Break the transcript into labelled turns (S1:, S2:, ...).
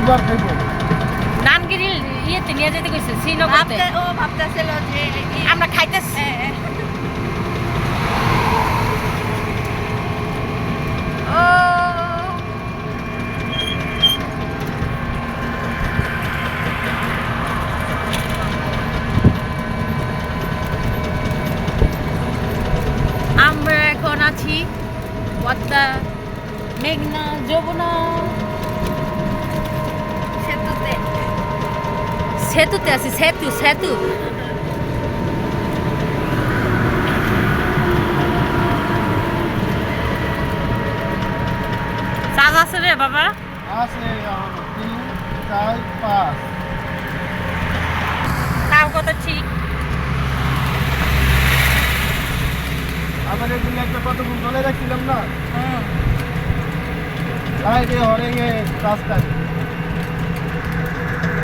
S1: দুবার খাইবো
S2: নানগিরি ইয়েতে নিয়ে যেতে কইছে শ্রীনগরতে
S3: ও ভাবতেছিল যে
S2: আমরা খাইতেছি
S3: ও
S2: আমরা এখন আছি পদ্মা মেঘনা যমুনা
S3: সেতুতে
S2: সেতুতে আছি সেতু সেতু চাষ আছে রে বাবা
S1: আছে 3 4 5
S2: তাও কথা ঠিক
S1: আবার এগুলো একটা কতক্ষণ বলে রাখছিলাম না তাই যে হরে রাস্তা